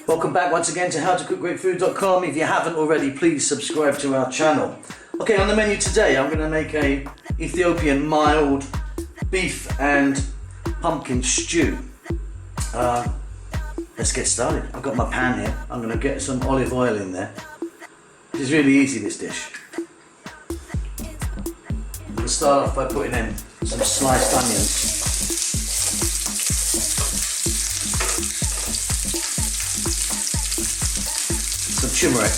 Welcome back once again to howtocookgreatfood.com. If you haven't already, please subscribe to our channel. Okay, on the menu today I'm going to make a Ethiopian mild beef and pumpkin stew. Let's get started. I've got my pan here. I'm going to get some olive oil in there. This is really easy, this dish. I'm going to start off by putting in some sliced onions. Some turmeric,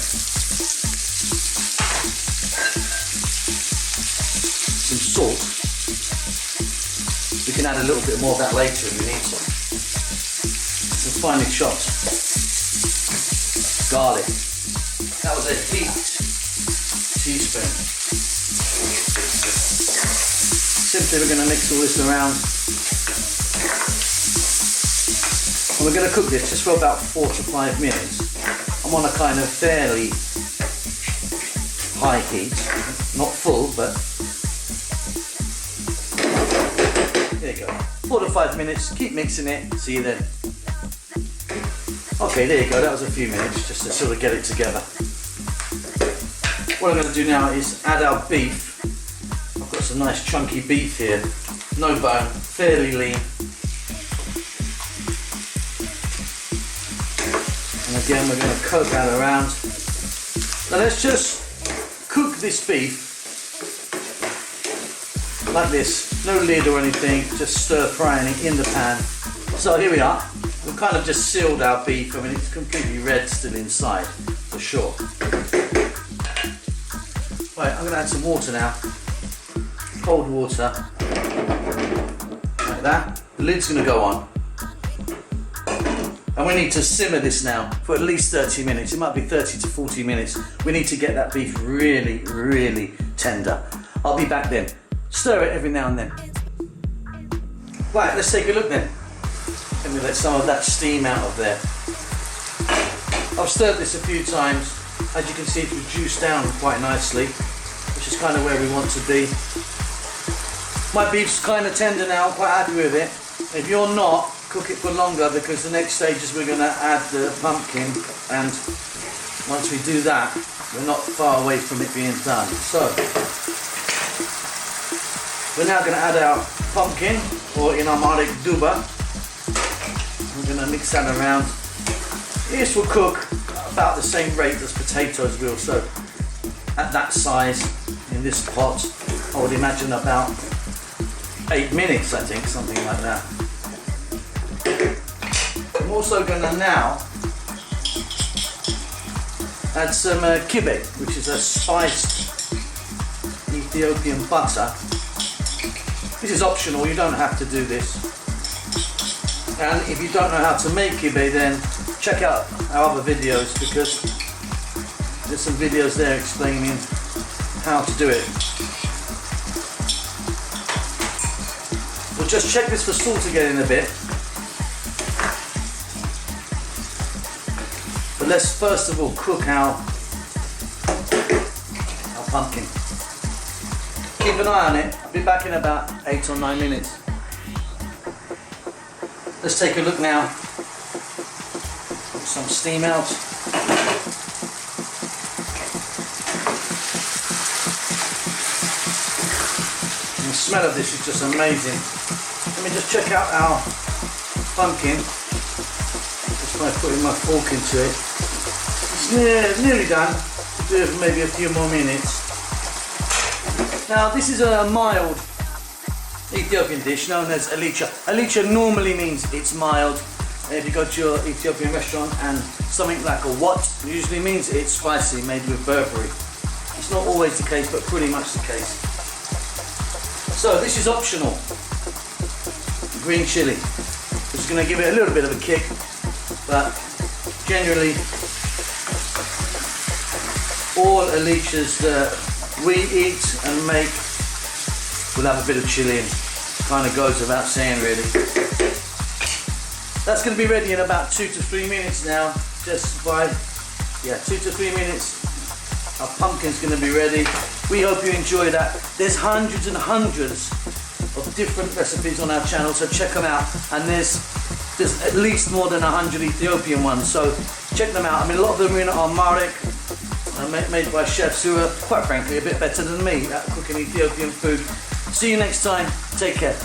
some salt. We can add a little bit more of that later if we need some finely chopped garlic. That was a heaped teaspoon. Simply we're going to mix all this around. And we're going to cook this just for about 4 to 5 minutes. I'm on a kind of fairly high heat, not full, but there you go. 4 to 5 minutes, keep mixing it, see you then. Okay, there you go, that was a few minutes just to sort of get it together. What I'm going to do now is add our beef. I've got some nice chunky beef here, no bone, fairly lean. And again, we're going to coat that around. Now let's just cook this beef like this, no lid or anything, just stir frying it in the pan. So here we are, we've kind of just sealed our beef. I mean, it's completely red still inside, for sure. Right, I'm going to add some water now, cold water, like that. The lid's going to go on. And we need to simmer this now for at least 30 minutes. It might be 30 to 40 minutes. We need to get that beef really, really tender. I'll be back then. Stir it every now and then. Right, let's take a look then. Let me let some of that steam out of there. I've stirred this a few times. As you can see, it's reduced down quite nicely, which is kind of where we want to be. My beef's kind of tender now, I'm quite happy with it. If you're not, cook it for longer, because the next stage is we're going to add the pumpkin, and once we do that we're not far away from it being done. So we're now going to add our pumpkin, or in Amharic Duba. We're going to mix that around. This will cook about the same rate as potatoes will, so at that size in this pot I would imagine about 8 minutes, I think, something like that. I'm also going to now add some kibe, which is a spiced Ethiopian butter. This is optional, you don't have to do this. And if you don't know how to make kibe, then check out our other videos, because there's some videos there explaining how to do it. We'll just check this for salt again in a bit. But let's first of all cook our pumpkin. Keep an eye on it. I'll be back in about 8 or 9 minutes. Let's take a look now. Put some steam out. And the smell of this is just amazing. Let me just check out our pumpkin. Just by putting my fork into it. It's nearly done. Do it for maybe a few more minutes. Now this is a mild Ethiopian dish known as Alicha. Alicha normally means it's mild. If you go to your Ethiopian restaurant and something like a what usually means it's spicy, made with berbere. It's not always the case, but pretty much the case. So this is optional. Green chili. It's going to give it a little bit of a kick, but generally all Alichas that we eat and make will have a bit of chili in. Kind of goes without saying, really. That's going to be ready in about 2 to 3 minutes now. Just by 2 to 3 minutes, our pumpkin's going to be ready. We hope you enjoy that. There's hundreds and hundreds of different recipes on our channel, so check them out. And there's at least more than 100 Ethiopian ones, so check them out. I mean, a lot of them are Marek, made by chefs who are, quite frankly, a bit better than me at cooking Ethiopian food. See you next time. Take care.